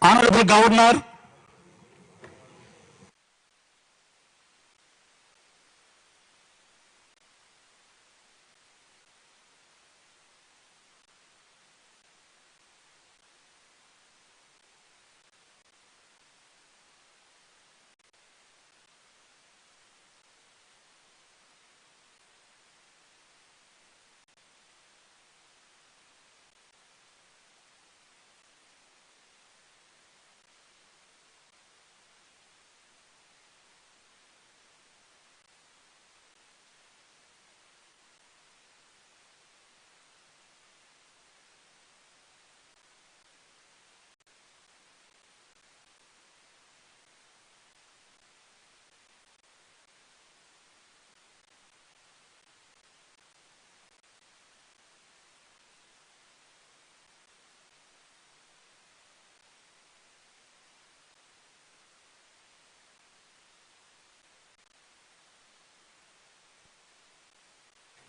Honorable Governor,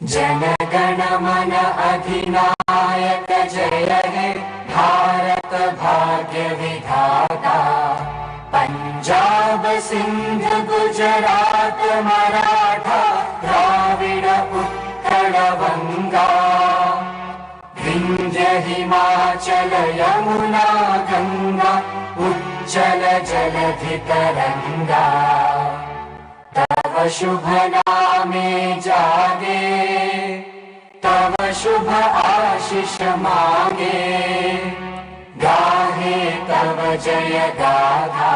जनगण मन अधिनायक जय हे भारत भाग्य विधाता। पंजाब सिंध गुजरात मराठा द्राविड उत्कल बंगा। विंध्य हिमाचल यमुना गंगा उज्जल जलधि तरंगा। तव शुभ नामे जागे तव शुभ आशीष मांगे। गाहे तव जय गाथा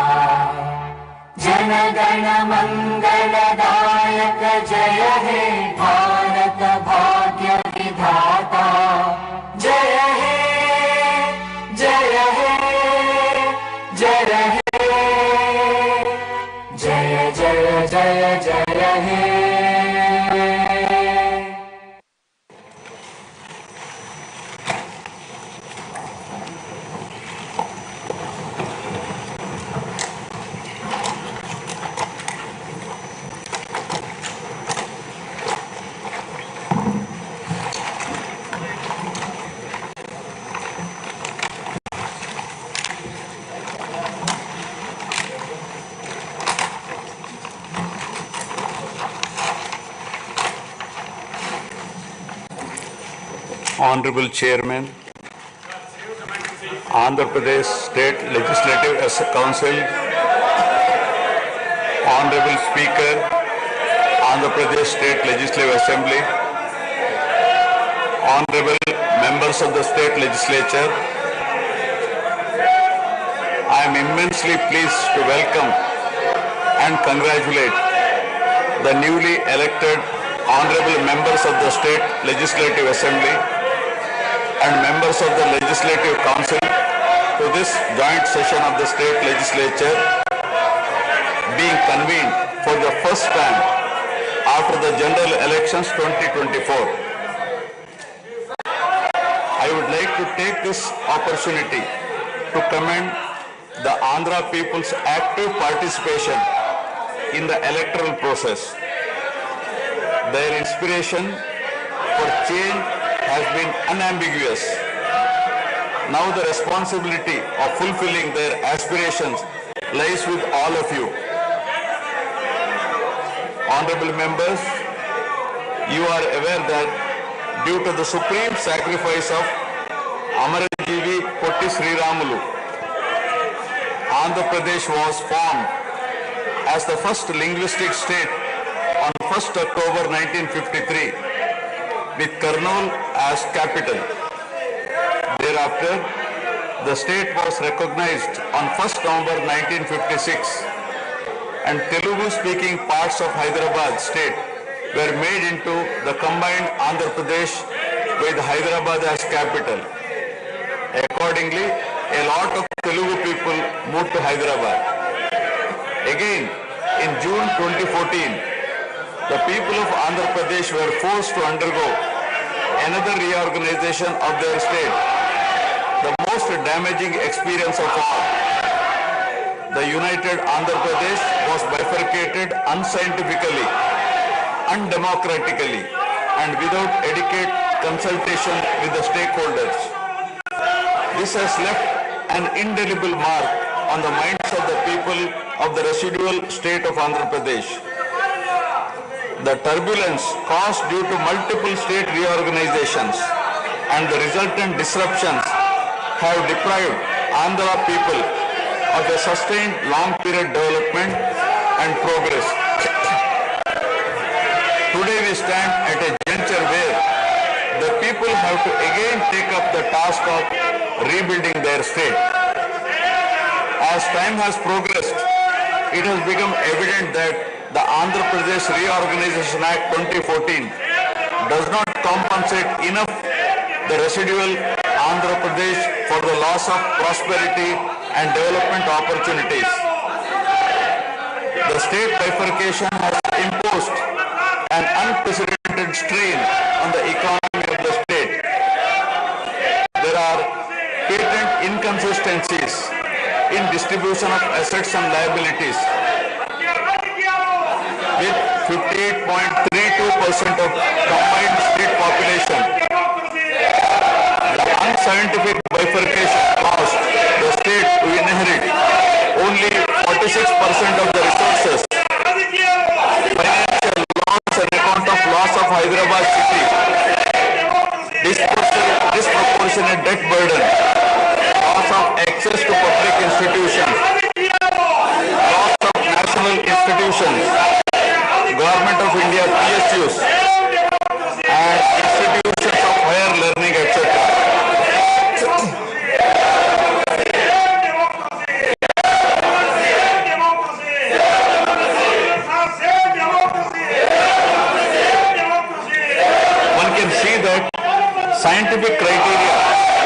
जनगण मंगलदायक जय हे भारत भाग्य विधाता। जय हे जय हे जय हे जय जय जय जय हे। Honorable Chairman, Andhra Pradesh State Legislative Council, Honorable Speaker, Andhra Pradesh State Legislative Assembly, Honorable members of the State Legislature, I am immensely pleased to welcome and congratulate the newly elected Honorable members of the State Legislative Assembly and members of the Legislative Council to this joint session of the State Legislature being convened for the first time after the general elections 2024. I would like to take this opportunity to commend the Andhra people's active participation in the electoral process. Their inspiration for change has been unambiguous. Now the responsibility of fulfilling their aspirations lies with all of you. Honorable members, you are aware that due to the supreme sacrifice of Amarajeevi Potti Sriramulu, Andhra Pradesh was formed as the first linguistic state on 1st October 1953 with Kurnool as capital. Thereafter, the state was recognized on 1st November 1956 and Telugu-speaking parts of Hyderabad state were made into the combined Andhra Pradesh with Hyderabad as capital. Accordingly, a lot of Telugu people moved to Hyderabad. Again, in June 2014, the people of Andhra Pradesh were forced to undergo another reorganization of their state, the most damaging experience of all. The united Andhra Pradesh was bifurcated unscientifically, undemocratically, and without adequate consultation with the stakeholders. This has left an indelible mark on the minds of the people of the residual state of Andhra Pradesh. The turbulence caused due to multiple state reorganizations and the resultant disruptions have deprived Andhra people of a sustained long-period development and progress. Today we stand at a juncture where the people have to again take up the task of rebuilding their state. As time has progressed, it has become evident that the Andhra Pradesh Reorganization Act 2014 does not compensate enough the residual Andhra Pradesh for the loss of prosperity and development opportunities. The state bifurcation has imposed an unprecedented strain on the economy of the state. There are patent inconsistencies in distribution of assets and liabilities, with 58.32% of combined state population. The unscientific bifurcation caused the state to inherit only 46% of the resources. Financial loss on account of loss of Hyderabad city, disproportionate debt burden, loss of access to public institutions, loss of national institutions, Government of India PSUs and institutions of higher learning, etc. One can see that scientific criteria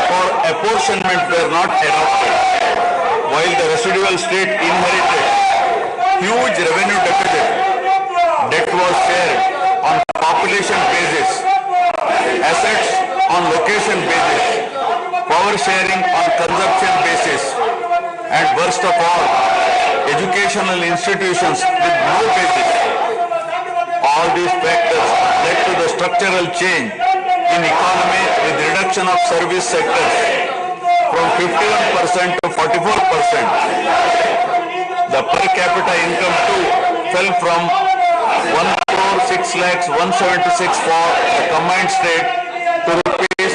for apportionment were not adopted, while the residual state inherited huge revenue deficit. Debt was shared on population basis, assets on location basis, power sharing on consumption basis, and worst of all, educational institutions with no basis. All these factors led to the structural change in economy with reduction of service sectors from 51% to 44%. The per capita income too fell from 1,06,176 for the combined state to rupees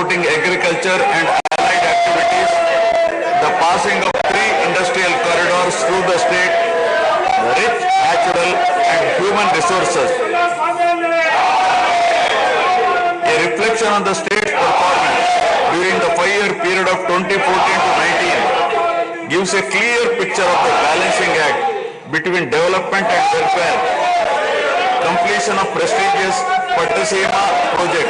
supporting agriculture and allied activities, the passing of 3 industrial corridors through the state, the rich natural and human resources. A reflection on the state's performance during the 5-year period of 2014 to 19 gives a clear picture of the balancing act between development and welfare. Completion of prestigious Pattasima project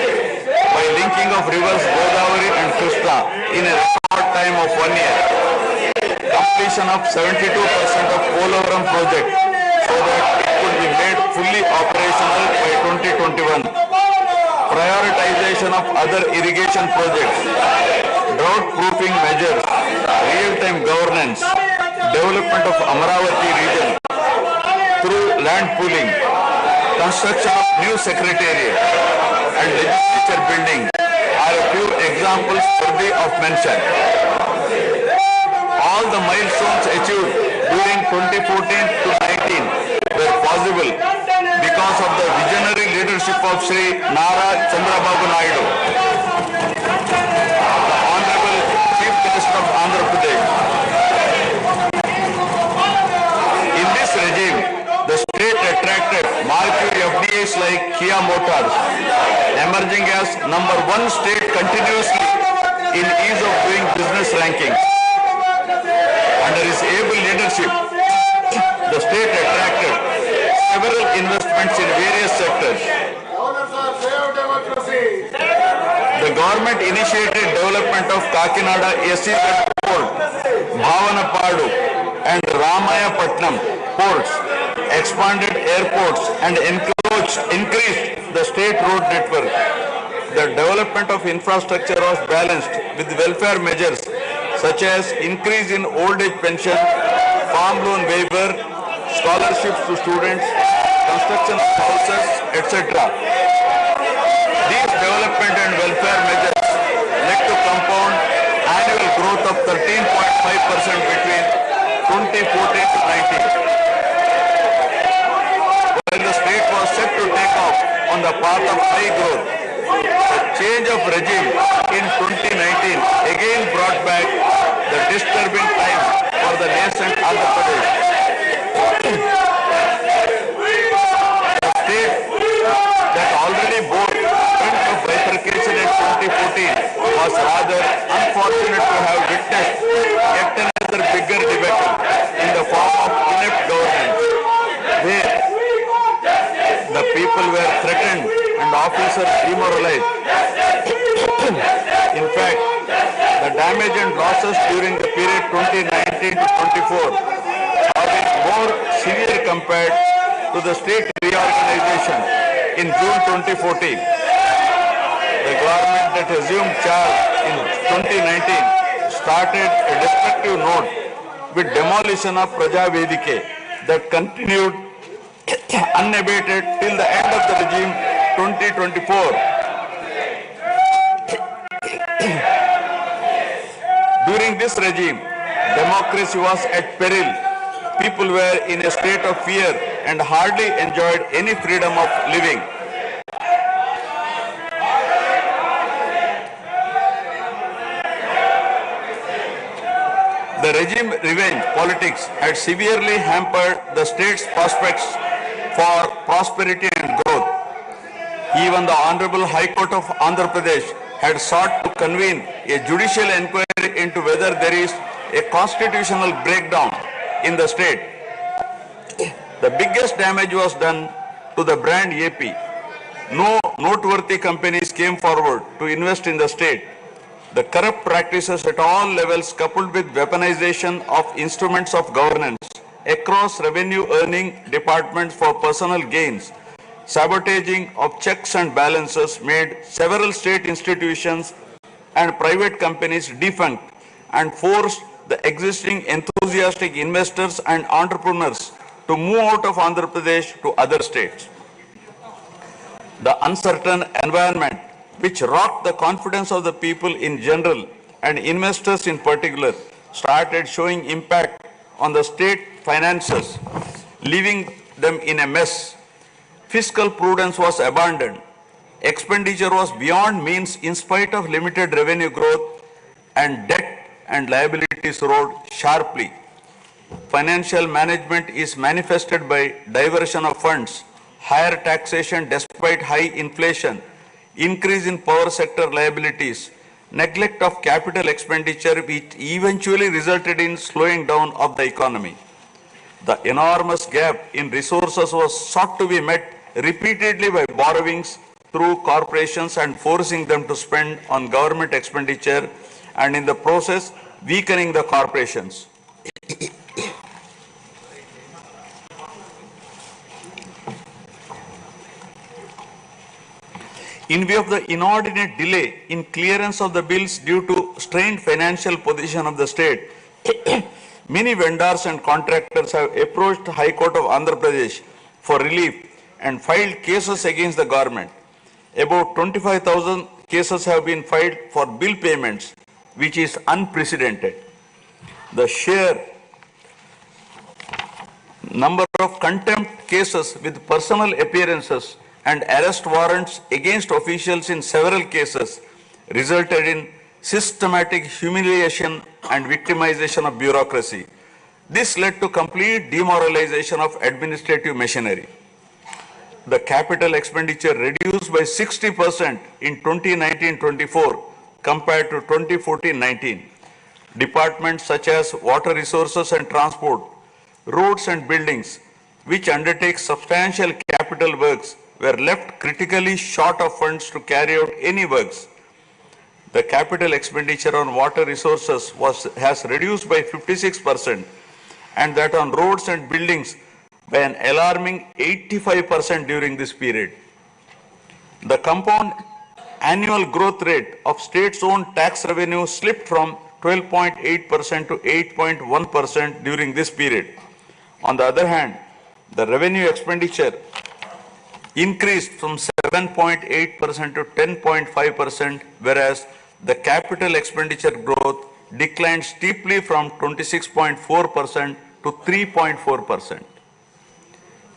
by linking of rivers Godavari and Krishna in a record time of 1 year. Completion of 72% of Polavaram project so that it could be made fully operational by 2021. Prioritization of other irrigation projects, drought proofing measures, real-time governance, development of Amaravati region through land pooling, construction of new secretariat and legislature building are a few examples worthy of mention. All the milestones achieved during 2014 to 19 were possible because of the visionary leadership of Sri Nara Chandrababu Naidu, the Honorable Chief Minister of Andhra Pradesh. In this regime, the state attracted marquee FDIs like Kia Motors, emerging as #1 state continuously in ease of doing business rankings. Under his able leadership, the state attracted several investments in various sectors. The government initiated development of Kakinada SEZ port, Bhavanapadu and Ramayapatnam ports, expanded airports and increased the state road network. The development of infrastructure was balanced with welfare measures such as increase in old age pension, farm loan waiver, scholarships to students, construction of houses, etc. These development and welfare measures led to compound annual growth of 13.5% between 2014 to 19. While the state was set to take off on the path of high growth, the change of regime in 2019 again brought back the disturbing times for the nascent Andhra Pradesh. The state that already bore front of bifurcation in 2014 was rather unfortunate to have witnessed yet another bigger debacle in the form of inept governance, where the people were threatened and officers demoralized. In fact, the damage and losses during the period 2019 to 24 have been more severe compared to the state reorganization in June 2014. The government that assumed charge in 2019 started a destructive note with demolition of Praja Vedike that continued unabated till the end of the regime 2024. During this regime, democracy was at peril. People were in a state of fear and hardly enjoyed any freedom of living. The regime revenge politics had severely hampered the state's prospects for prosperity and growth. Even the Honorable High Court of Andhra Pradesh had sought to convene a judicial inquiry into whether there is a constitutional breakdown in the state. The biggest damage was done to the brand AP. No noteworthy companies came forward to invest in the state. The corrupt practices at all levels, coupled with weaponization of instruments of governance across revenue earning departments for personal gains, sabotaging of checks and balances, made several state institutions and private companies defunct and forced the existing enthusiastic investors and entrepreneurs to move out of Andhra Pradesh to other states. The uncertain environment which rocked the confidence of the people in general and investors in particular started showing impact on the state finances, leaving them in a mess. Fiscal prudence was abandoned. Expenditure was beyond means in spite of limited revenue growth, and debt and liabilities rose sharply. Financial management is manifested by diversion of funds, higher taxation despite high inflation, increase in power sector liabilities, neglect of capital expenditure, which eventually resulted in slowing down of the economy. The enormous gap in resources was sought to be met repeatedly by borrowings through corporations and forcing them to spend on government expenditure, and in the process weakening the corporations. In view of the inordinate delay in clearance of the bills due to strained financial position of the state, many vendors and contractors have approached the High Court of Andhra Pradesh for relief and filed cases against the government. About 25,000 cases have been filed for bill payments, which is unprecedented. The sheer number of contempt cases with personal appearances and arrest warrants against officials in several cases resulted in systematic humiliation and victimization of bureaucracy. This led to complete demoralization of administrative machinery. The capital expenditure reduced by 60% in 2019-24 compared to 2014-19. Departments such as water resources and transport, roads and buildings, which undertake substantial capital works, were left critically short of funds to carry out any works. The capital expenditure on water resources has reduced by 56%, and that on roads and buildings by an alarming 85% during this period. The compound annual growth rate of state's own tax revenue slipped from 12.8% to 8.1% during this period. On the other hand, the revenue expenditure increased from 7.8% to 10.5%, whereas the capital expenditure growth declined steeply from 26.4% to 3.4%.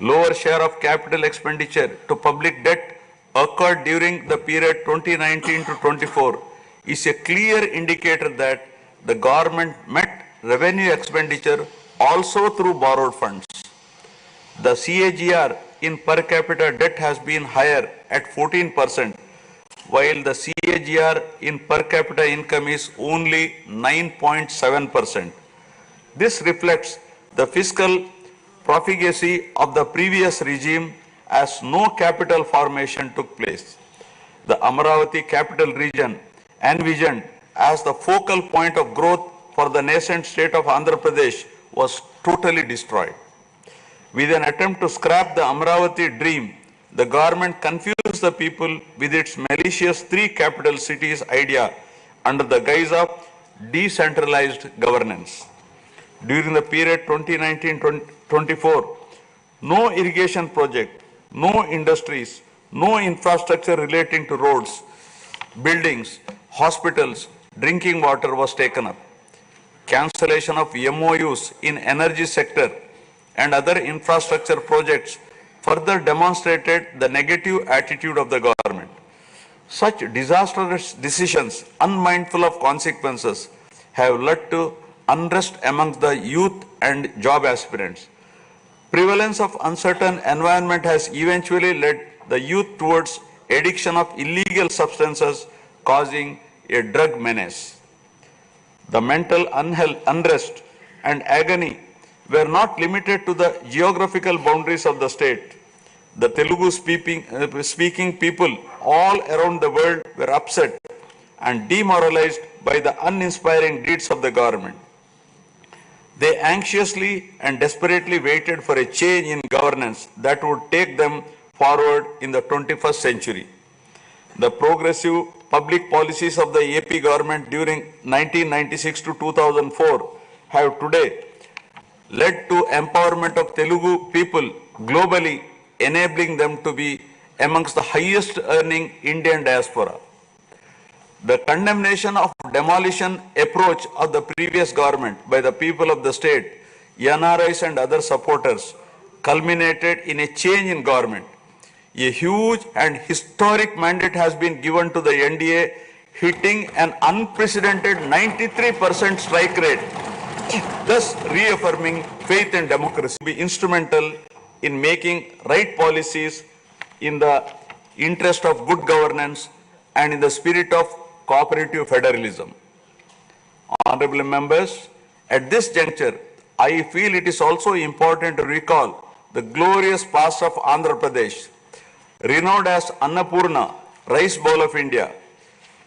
Lower share of capital expenditure to public debt occurred during the period 2019 to 24 is a clear indicator that the government met revenue expenditure also through borrowed funds. The CAGR in per capita debt has been higher at 14%, while the CAGR in per capita income is only 9.7%. This reflects the fiscal profligacy of the previous regime, as no capital formation took place. The Amaravati capital region, envisioned as the focal point of growth for the nascent state of Andhra Pradesh, was totally destroyed. With an attempt to scrap the Amaravati dream, the government confused the people with its malicious three capital cities idea under the guise of decentralized governance. During the period 2019-24, no irrigation project, no industries, no infrastructure relating to roads, buildings, hospitals, drinking water was taken up. Cancellation of MOUs in energy sector and other infrastructure projects further demonstrated the negative attitude of the government. Such disastrous decisions, unmindful of consequences, have led to unrest amongst the youth and job aspirants. Prevalence of uncertain environment has eventually led the youth towards addiction of illegal substances, causing a drug menace. The mental unrest and agony were not limited to the geographical boundaries of the state. The Telugu speaking people all around the world were upset and demoralized by the uninspiring deeds of the government. They anxiously and desperately waited for a change in governance that would take them forward in the 21st century. The progressive public policies of the AP government during 1996 to 2004 have today led to empowerment of Telugu people globally, enabling them to be amongst the highest earning Indian diaspora. The condemnation of demolition approach of the previous government by the people of the state, NRIs and other supporters, culminated in a change in government. A huge and historic mandate has been given to the NDA, hitting an unprecedented 93% strike rate, thus reaffirming faith in democracy. Be instrumental in making right policies in the interest of good governance and in the spirit of cooperative federalism. Honorable members, at this juncture, I feel it is also important to recall the glorious past of Andhra Pradesh, renowned as Annapurna, rice bowl of India.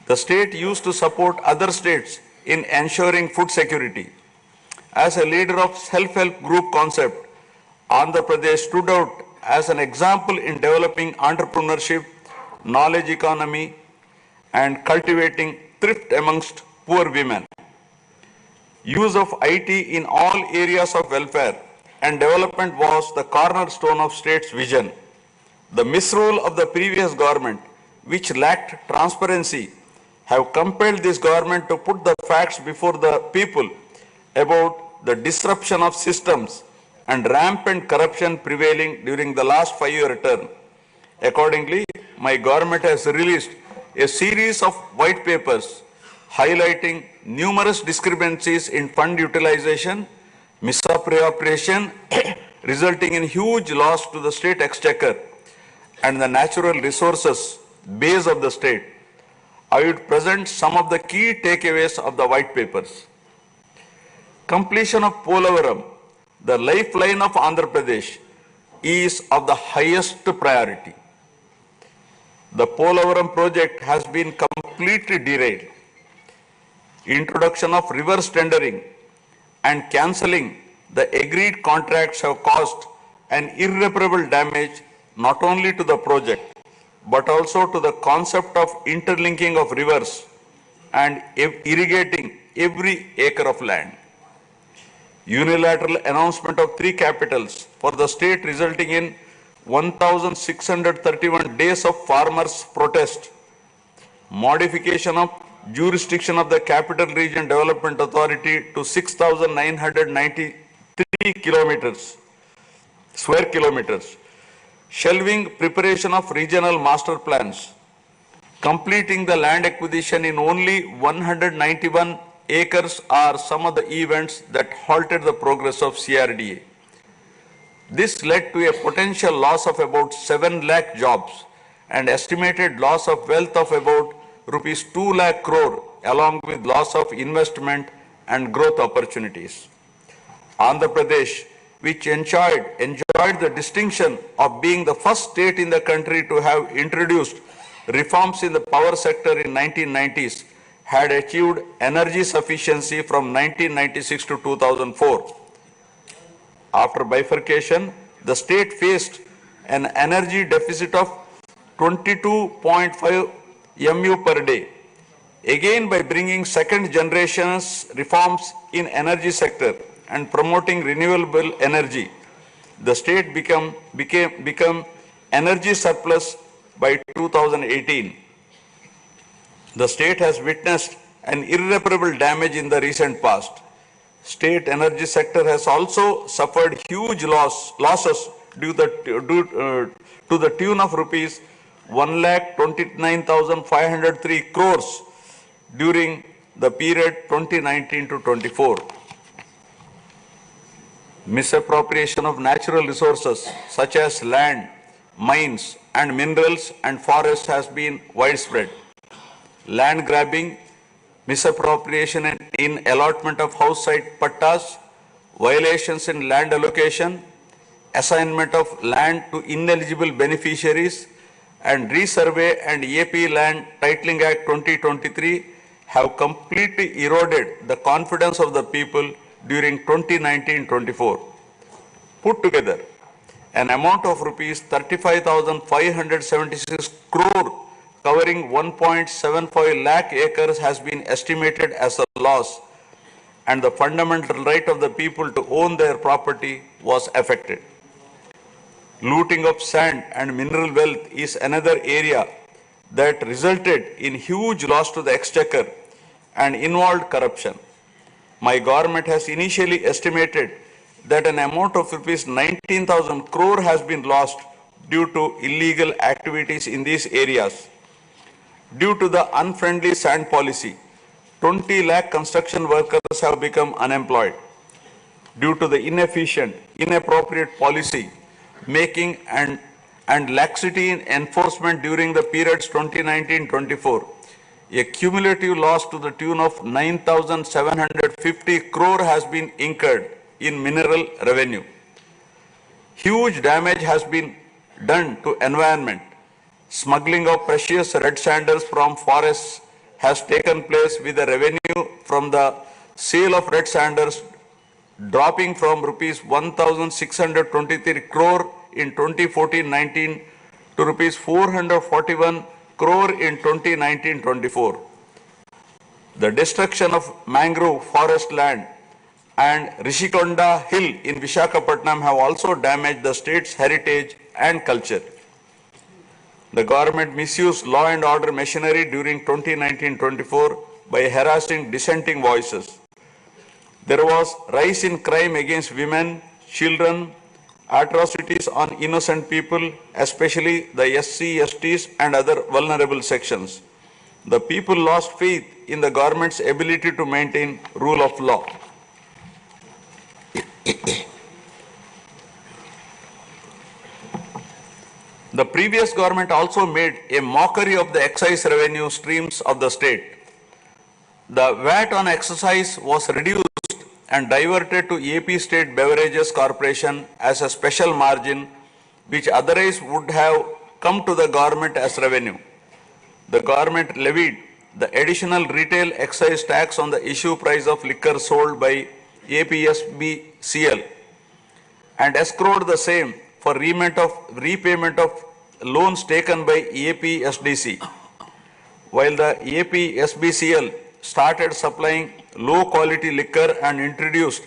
The state used to support other states in ensuring food security. As a leader of self-help group concept, Andhra Pradesh stood out as an example in developing entrepreneurship, knowledge economy, and cultivating thrift amongst poor women. Use of IT in all areas of welfare and development was the cornerstone of state's vision. The misrule of the previous government, which lacked transparency, have compelled this government to put the facts before the people about the disruption of systems and rampant corruption prevailing during the last 5-year term. Accordingly, my government has released a series of white papers highlighting numerous discrepancies in fund utilization, misappropriation, resulting in huge loss to the state exchequer and the natural resources base of the state. I would present some of the key takeaways of the white papers. Completion of Polavaram, the lifeline of Andhra Pradesh, is of the highest priority. The Polavaram project has been completely derailed. Introduction of reverse tendering and cancelling the agreed contracts have caused an irreparable damage not only to the project but also to the concept of interlinking of rivers and irrigating every acre of land. Unilateral announcement of 3 capitals for the state resulting in 1,631 days of farmers' protest. Modification of jurisdiction of the Capital Region Development Authority to 6,993 square kilometers. Shelving preparation of regional master plans. Completing the land acquisition in only 191 acres are some of the events that halted the progress of CRDA. This led to a potential loss of about 7 lakh jobs and estimated loss of wealth of about rupees 2 lakh crore along with loss of investment and growth opportunities. Andhra Pradesh, which enjoyed the distinction of being the first state in the country to have introduced reforms in the power sector in 1990s, had achieved energy sufficiency from 1996 to 2004. After bifurcation, the state faced an energy deficit of 22.5 MU per day. Again, by bringing second generation's reforms in energy sector and promoting renewable energy, the state become energy surplus by 2018. The state has witnessed an irreparable damage in the recent past. State energy sector has also suffered huge losses to the tune of rupees 1,29,503 crores during the period 2019 to 24. Misappropriation of natural resources such as land, mines and minerals and forests has been widespread. Land grabbing, misappropriation in allotment of house site pattas, violations in land allocation, assignment of land to ineligible beneficiaries, and Resurvey and AP Land Titling Act 2023 have completely eroded the confidence of the people during 2019-24. Put together, an amount of rupees 35,576 crore covering 1.75 lakh acres has been estimated as a loss, and the fundamental right of the people to own their property was affected. Looting of sand and mineral wealth is another area that resulted in huge loss to the exchequer and involved corruption. My government has initially estimated that an amount of rupees 19,000 crore has been lost due to illegal activities in these areas. Due to the unfriendly sand policy, 20 lakh construction workers have become unemployed. Due to the inefficient, inappropriate policy making and laxity in enforcement during the periods 2019-24, a cumulative loss to the tune of 9,750 crore has been incurred in mineral revenue. Huge damage has been done to environment. Smuggling of precious red sandals from forests has taken place, with the revenue from the sale of red sandals dropping from rupees 1,623 crore in 2014-19 to rupees 441 crore in 2019-24. The destruction of mangrove forest land and Rishikonda Hill in Visakhapatnam have also damaged the state's heritage and culture. The government misused law and order machinery during 2019-24 by harassing dissenting voices. There was rise in crime against women, children, atrocities on innocent people, especially the SC, STs and other vulnerable sections. The people lost faith in the government's ability to maintain rule of law. The previous government also made a mockery of the excise revenue streams of the state. The VAT on excise was reduced and diverted to AP State Beverages Corporation as a special margin, which otherwise would have come to the government as revenue. The government levied the additional retail excise tax on the issue price of liquor sold by APSBCL and escrowed the same for repayment of loans taken by APSDC. While the APSBCL started supplying low quality liquor and introduced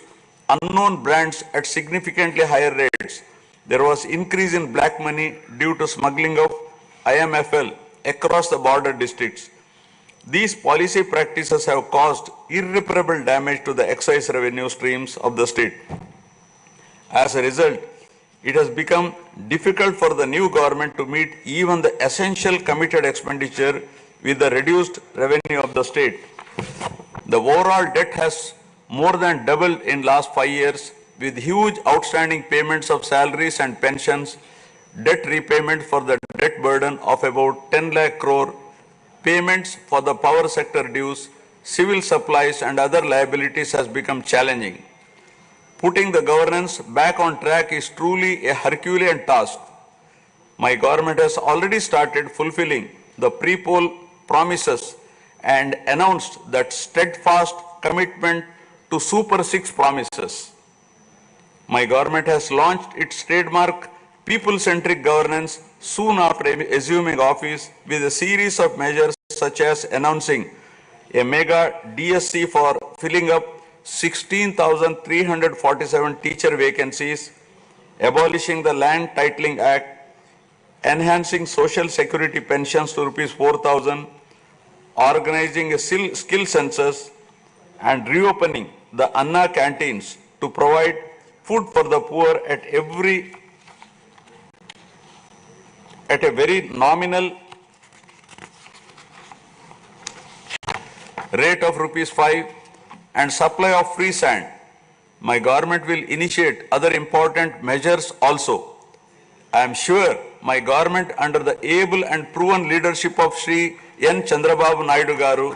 unknown brands at significantly higher rates, there was increase in black money due to smuggling of IMFL across the border districts. These policy practices have caused irreparable damage to the excise revenue streams of the state. As a result, it has become difficult for the new government to meet even the essential committed expenditure with the reduced revenue of the state. The overall debt has more than doubled in last 5 years, with huge outstanding payments of salaries and pensions, debt repayment for the debt burden of about 10 lakh crore, payments for the power sector dues, civil supplies and other liabilities has become challenging. Putting the governance back on track is truly a Herculean task. My government has already started fulfilling the pre-poll promises and announced that steadfast commitment to Super 6 promises. My government has launched its trademark people-centric governance soon after assuming office, with a series of measures such as announcing a mega DSC for filling up 16,347 teacher vacancies, abolishing the Land Titling Act, enhancing social security pensions to rupees 4,000, organizing a skill census, and reopening the Anna canteens to provide food for the poor at a very nominal rate of rupees 5, and supply of free sand. My government will initiate other important measures also. I am sure my government, under the able and proven leadership of Shri N. Chandrababu Naidu Garu,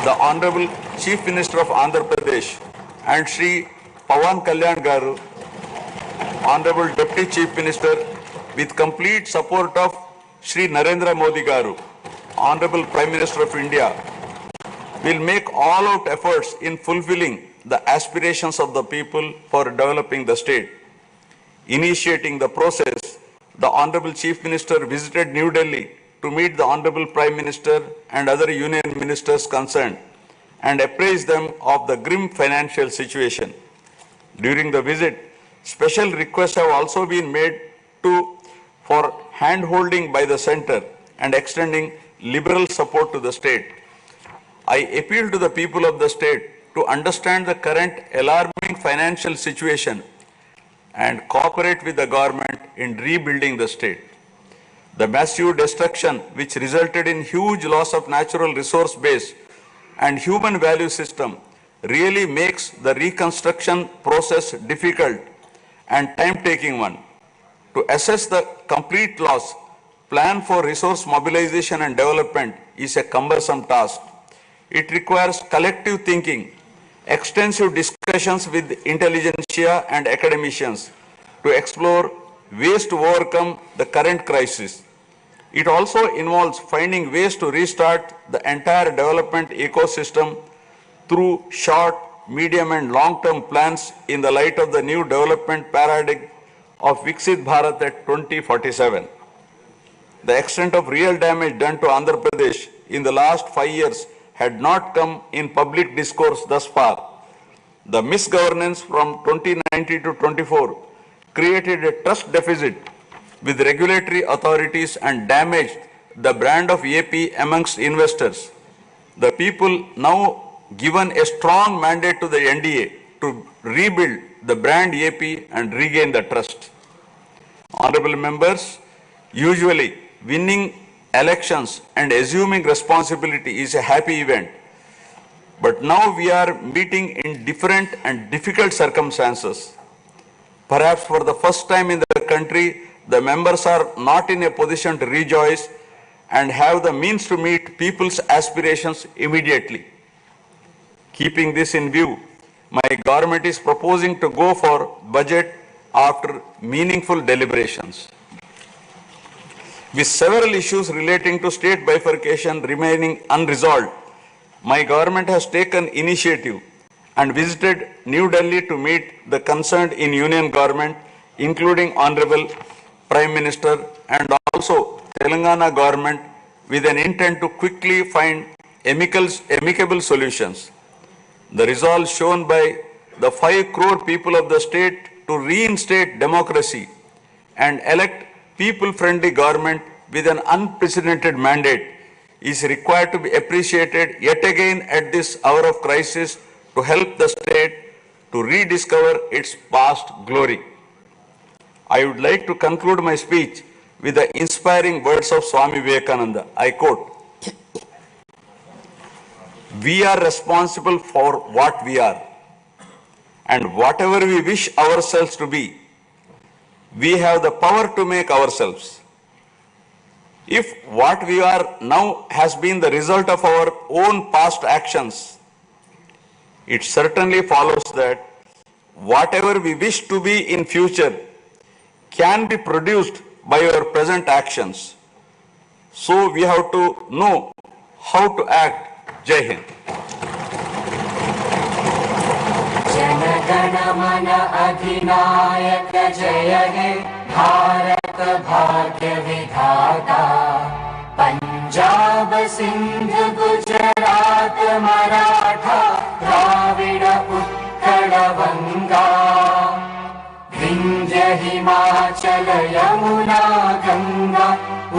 the Honorable Chief Minister of Andhra Pradesh, and Shri Pawan Kalyan Garu, Honorable Deputy Chief Minister, with complete support of Shri Narendra Modi Garu, Honorable Prime Minister of India, will make all-out efforts in fulfilling the aspirations of the people for developing the state. Initiating the process, the Honorable Chief Minister visited New Delhi to meet the Honorable Prime Minister and other union ministers concerned and apprise them of the grim financial situation. During the visit, special requests have also been made for hand-holding by the centre and extending liberal support to the state. I appeal to the people of the state to understand the current alarming financial situation and cooperate with the government in rebuilding the state. The massive destruction which resulted in huge loss of natural resource base and human value system really makes the reconstruction process difficult and time-taking one. To assess the complete loss, plan for resource mobilization and development is a cumbersome task. It requires collective thinking, extensive discussions with intelligentsia and academicians to explore ways to overcome the current crisis. It also involves finding ways to restart the entire development ecosystem through short, medium and long-term plans in the light of the new development paradigm of Viksit Bharat at 2047. The extent of real damage done to Andhra Pradesh in the last 5 years had not come in public discourse thus far. The misgovernance from 2019 to 24 created a trust deficit with regulatory authorities and damaged the brand of AP amongst investors. The people now given a strong mandate to the NDA to rebuild the brand AP and regain the trust. Honorable members, usually winning elections and assuming responsibility is a happy event. But now we are meeting in different and difficult circumstances. Perhaps for the first time in the country, the members are not in a position to rejoice and have the means to meet people's aspirations immediately. Keeping this in view, my government is proposing to go for budget after meaningful deliberations. With several issues relating to state bifurcation remaining unresolved, my government has taken initiative and visited New Delhi to meet the concerned in union government, including Honorable Prime Minister and also Telangana government, with an intent to quickly find amicable solutions. The resolve shown by the 5 crore people of the state to reinstate democracy and elect people-friendly government with an unprecedented mandate is required to be appreciated yet again at this hour of crisis to help the state to rediscover its past glory. I would like to conclude my speech with the inspiring words of Swami Vivekananda. I quote, "We are responsible for what we are, and whatever we wish ourselves to be, we have the power to make ourselves. If what we are now has been the result of our own past actions, it certainly follows that whatever we wish to be in future can be produced by our present actions. So we have to know how to act." Jai Hind. Jana Gana मन अधिनायक जय हे भारत भाग्य विधाता पंजाब सिंध गुजरात मराठा द्राविड उत्कल बंगा विंध्य हिमाचल यमुना गंगा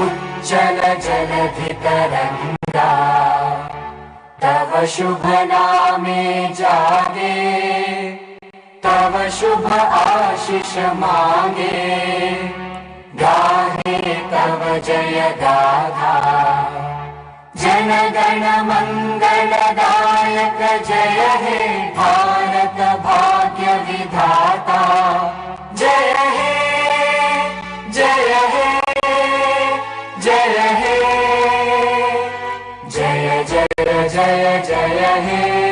उज्जल जलधि तरंगा तव शुभ नामे जागे तव शुभ आशीष मांगे गाहे तव जय गाथा जन गण मंगल दायक जय हे भारत भाग्य विधाता जय हे जय हे जय हे जय जय जय जय हे